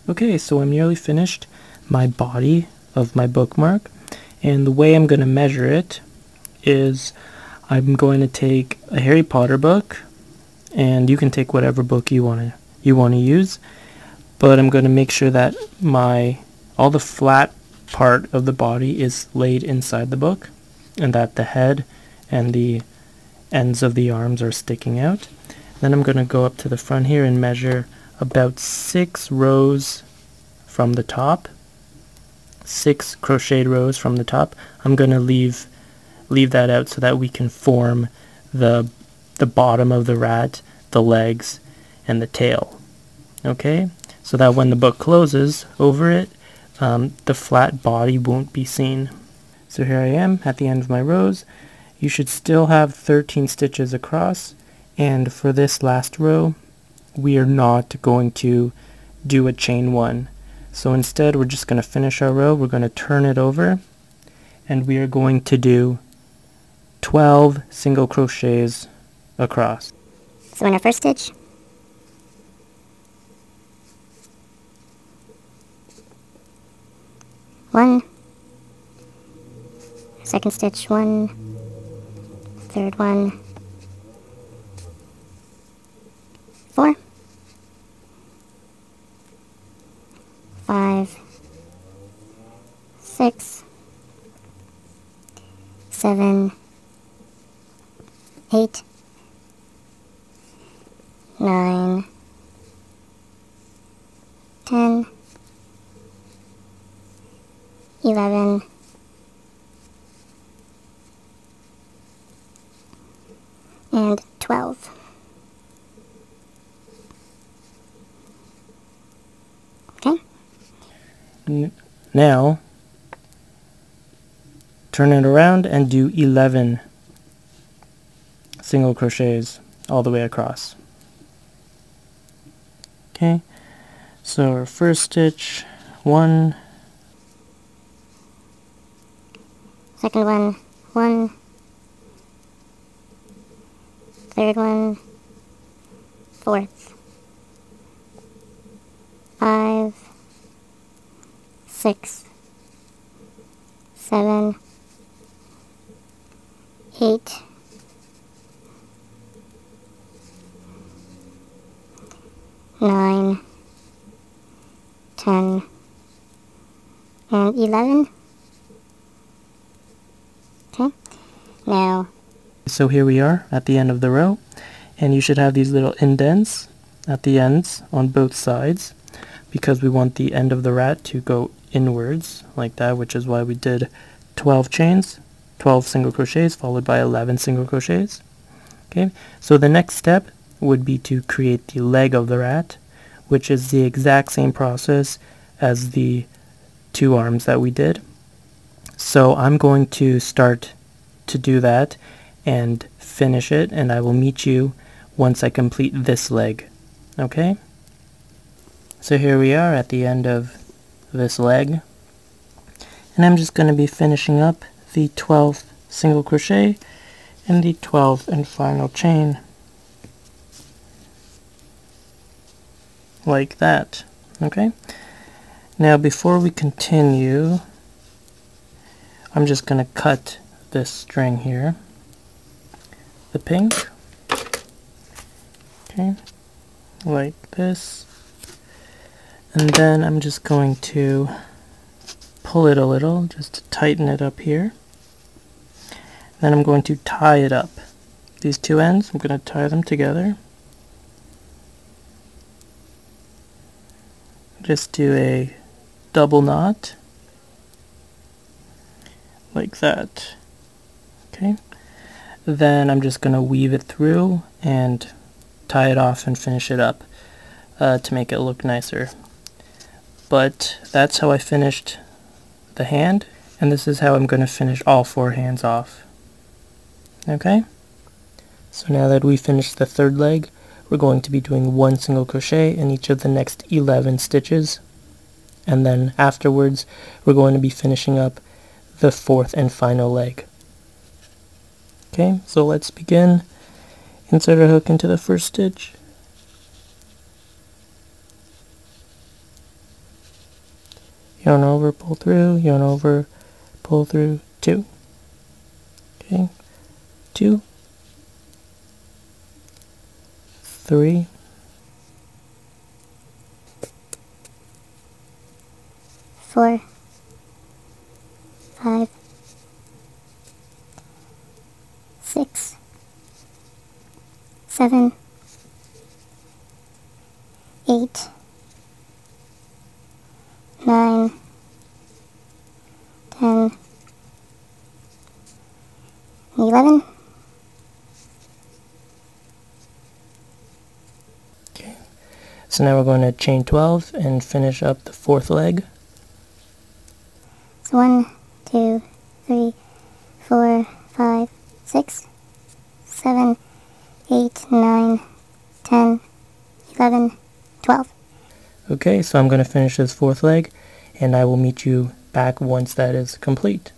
Okay, so I'm nearly finished my body of my bookmark, and the way I'm going to measure it is I'm going to take a Harry Potter book, and you can take whatever book you want to use, but I'm going to make sure that all the flat part of the body is laid inside the book, and that the head and the ends of the arms are sticking out. Then I'm going to go up to the front here and measure about 6 rows from the top, 6 crocheted rows from the top. I'm going to leave that out so that we can form the bottom of the rat, the legs, and the tail. Okay, so that when the book closes over it, the flat body won't be seen. So here I am at the end of my rows. You should still have 13 stitches across, and for this last row we are not going to do a chain 1. So instead we're just going to finish our row, we're going to turn it over, and we are going to do 12 single crochets across. So in our first stitch, one, second stitch, 1, third one, 4, 5, 6, 7, 8, 9, 10, 11, and 12. Okay. Now turn it around and do 11 single crochets all the way across. Okay, so our first stitch, 1, second one, 1, third one, 4th, 5, 6, 7, 8, 9, 10, and 11. Okay, now. So here we are at the end of the row, and you should have these little indents at the ends on both sides, because we want the end of the rat to go inwards like that, which is why we did 12 chains, 12 single crochets followed by 11 single crochets. Okay, so the next step would be to create the leg of the rat, which is the exact same process as the 2 arms that we did. So I'm going to start to do that and finish it, and I will meet you once I complete this leg. Okay? So here we are at the end of this leg, and I'm just going to be finishing up the 12th single crochet and the 12th and final chain like that. Okay, now before we continue, I'm just going to cut this string here, the pink, okay, like this, and then I'm just going to pull it a little just to tighten it up here. Then I'm going to tie it up. These 2 ends, I'm going to tie them together. Just do a double knot like that. Okay, then I'm just going to weave it through and tie it off and finish it up to make it look nicer. But that's how I finished the hand, and this is how I'm going to finish all 4 hands off. Okay, so now that we finished the 3rd leg, we're going to be doing 1 single crochet in each of the next 11 stitches, and then afterwards we're going to be finishing up the 4th and final leg. Okay, so let's begin. Insert our hook into the first stitch, yarn over, pull through, yarn over, pull through, 2. Okay, 2, 3, 4, 5, 6, 7, 8, 9, 10, 11. Okay, so now we're going to chain 12 and finish up the 4th leg. So 1, 2, 3, 4, 5, 6, 7, 8, 9, 10, 11, 12. Okay, so I'm going to finish this 4th leg, and I will meet you back once that is complete.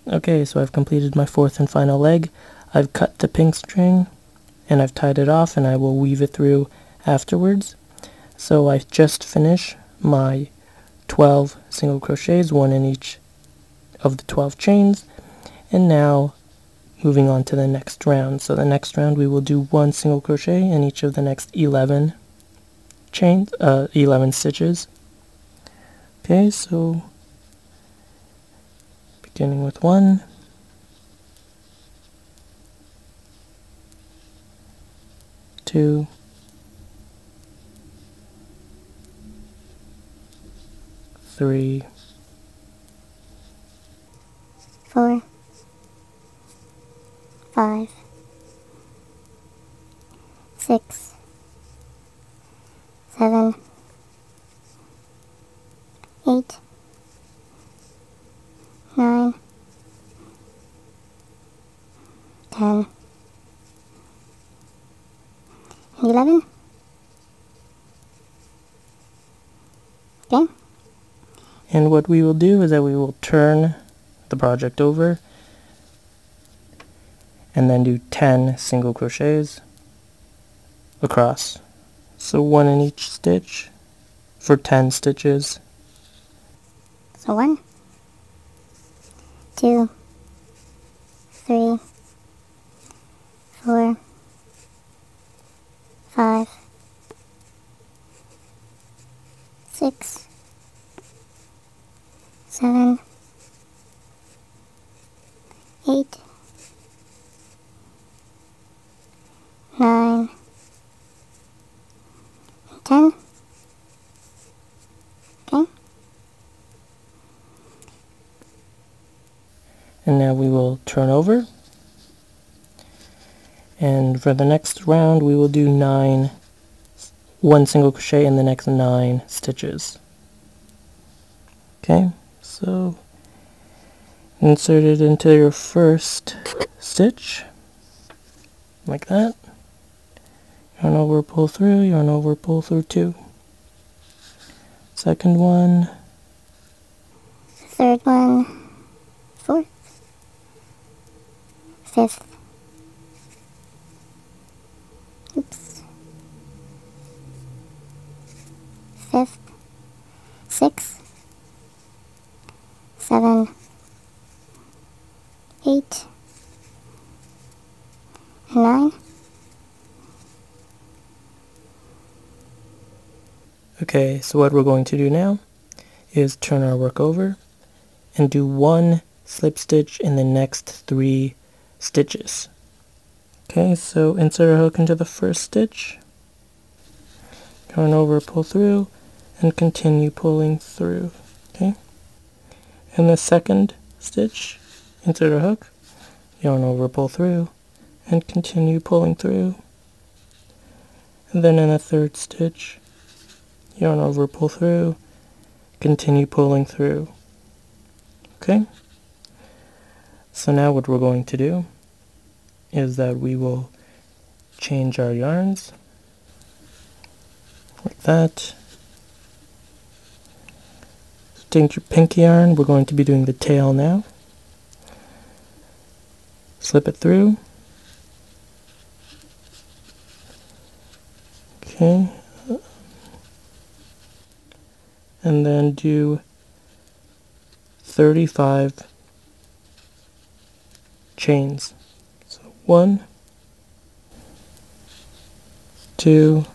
Okay, so I've completed my 4th and final leg. I've cut the pink string, and I've tied it off, and I will weave it through afterwards. So I just finished my 12 single crochets, 1 in each of the 12 chains, and now moving on to the next round. So the next round we will do 1 single crochet in each of the next 11 chains, 11 stitches. Okay, so beginning with 1, 2, 3, 4, 5, 6, 7, 8, 9, 10, 11. Okay. and what we will do is that we will turn the project over and then do 10 single crochets across. So 1 in each stitch for 10 stitches. So 1, 2, 3, 4, 5, 6, 7, 8, 9, 10. Okay. And now we will turn over. And for the next round we will do 1 single crochet in the next 9 stitches. Okay, so insert it into your first stitch, like that. Yarn over, pull through, yarn over, pull through 2. Second one, Third one, 4th, 5th, oops, 5th, 6th, 7, 8, 9. Okay, so what we're going to do now is turn our work over and do 1 slip stitch in the next 3 stitches. Okay, so insert a hook into the first stitch, yarn over, pull through, and continue pulling through. Okay, in the second stitch, insert a hook, yarn over, pull through, and continue pulling through. And then in the third stitch, yarn over, pull through, continue pulling through. Okay, so now what we're going to do is that we will change our yarns like that. Take your pink yarn, we're going to be doing the tail now. Slip it through. Okay. and then do 35 chains. So 1, 2,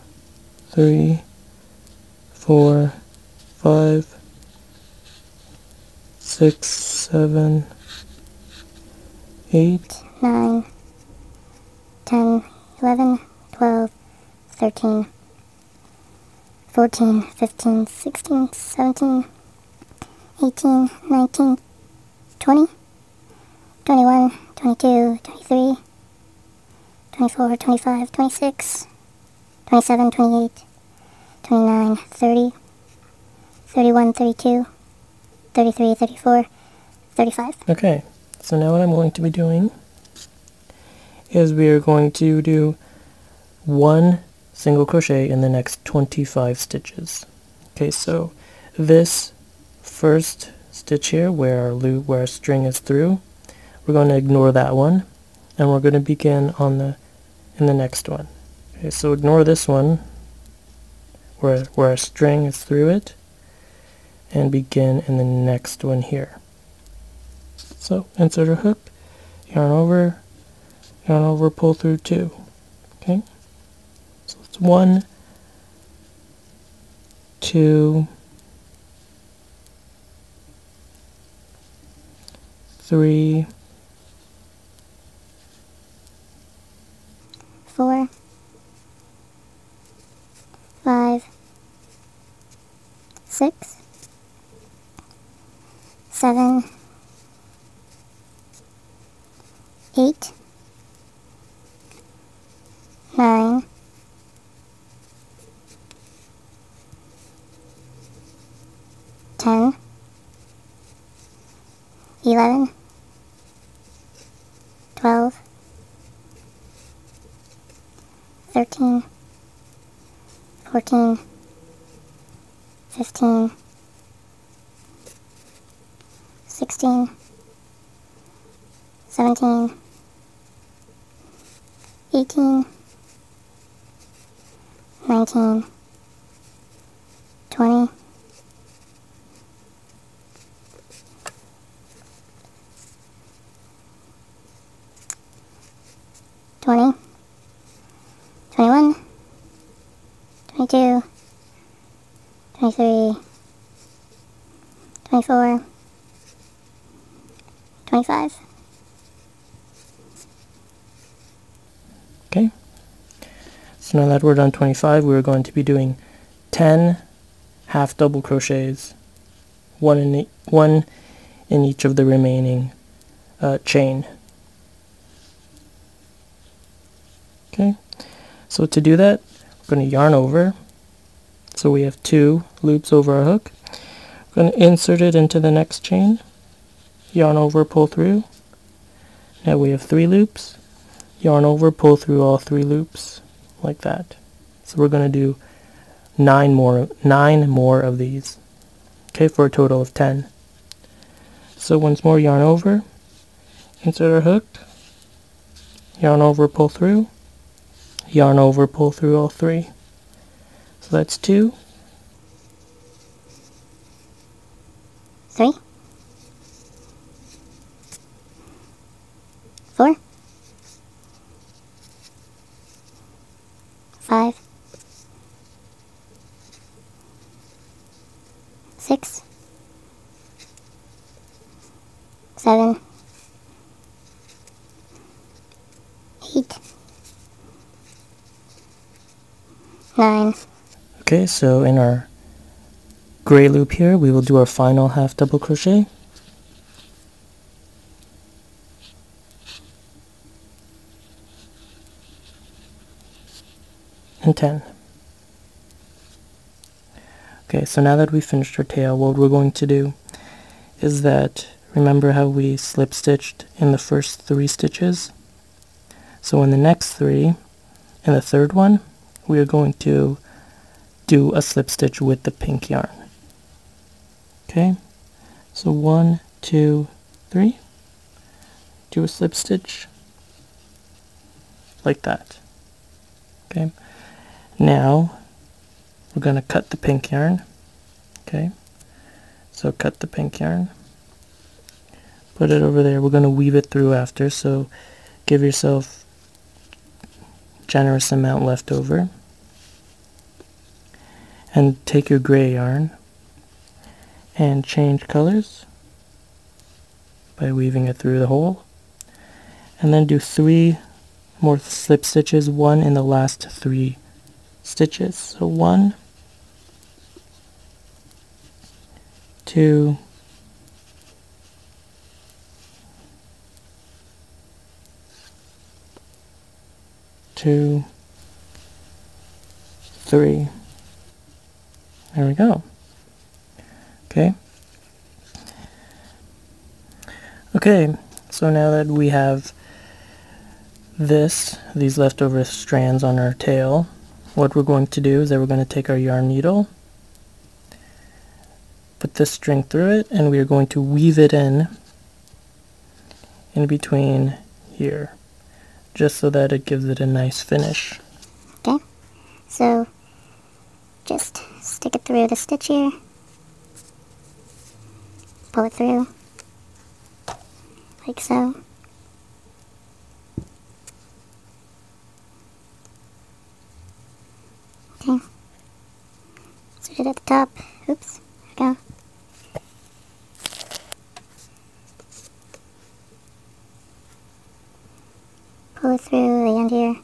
3, 4, 5, 6, 7, 8, 9, 10, 11, 12, 13, 14, 15, 16, 17, 18, 19, 20, 21, 22, 23, 24, 25, 26, 27, 28, 29, 30, 31, 32, 33, 34, 35. Okay, so now what I'm going to be doing is we are going to do 1 single crochet in the next 25 stitches. Okay, so this first stitch here where our string is through, we're going to ignore that one, and we're going to begin in the next one. Okay, so ignore this one where our string is through it, and begin in the next one here. So insert a hook, yarn over, pull through 2. Okay, so it's 1, 2, 3, 4, 5, 6, 7, 8, 9, 10, 11, 12, 13, 14, 15, 16, 17, 18, 19, 20, 20, 21, 22, 23, 24, 25. Okay, so now that we're done 25, we're going to be doing 10 half double crochets, one in each of the remaining chain. Okay, so to do that, we're going to yarn over. So we have 2 loops over our hook. We're going to insert it into the next chain, yarn over, pull through. Now we have 3 loops, yarn over, pull through all 3 loops, like that. So we're going to do 9 more of these, okay, for a total of 10. So once more, yarn over, insert our hook, yarn over, pull through, yarn over, pull through all 3. So that's 2, 3, 4, 5, 6, 7, 8, 9. Okay, so in our gray loop here, we will do our final half double crochet. And 10. Okay, so now that we've finished our tail, what we're going to do is that, remember how we slip stitched in the first 3 stitches? So in the next 3, in the third one, we are going to do a slip stitch with the pink yarn. Okay, so 1, 2, 3, do a slip stitch like that. Okay, now we're going to cut the pink yarn. Okay, So cut the pink yarn, put it over there. We're going to weave it through after, so give yourself generous amount left over. And take your gray yarn and change colors by weaving it through the hole. And then do 3 more slip stitches, 1 in the last 3 stitches. So 1, 2, 2, 3. There we go. Okay. Okay, so now that we have these leftover strands on our tail, what we're going to do is that we're going to take our yarn needle, put this string through it, and we are going to weave it in between here, just so that it gives it a nice finish. Okay, so just stick it through the stitch here, pull it through, like so. Okay, stitch it at the top. Oops, there we go. Pull it through the end here.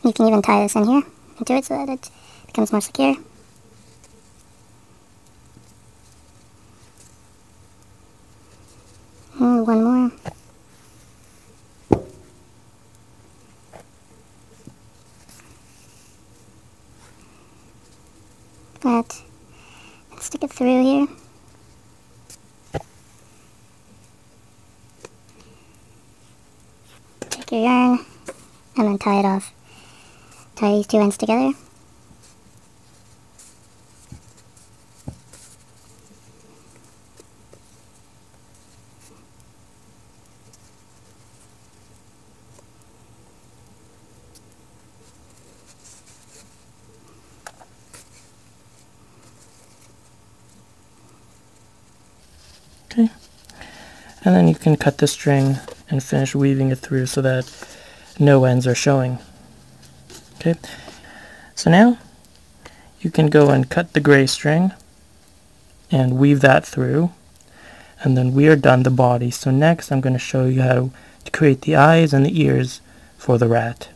You can even tie this in here into it so that it becomes more secure. And one more. That. And stick it through here. Take your yarn and then tie it off. Tie these 2 ends together. Okay, and then you can cut the string and finish weaving it through so that no ends are showing. Okay, so now you can go and cut the gray string and weave that through, and then we are done the body. So next I'm going to show you how to create the eyes and the ears for the rat.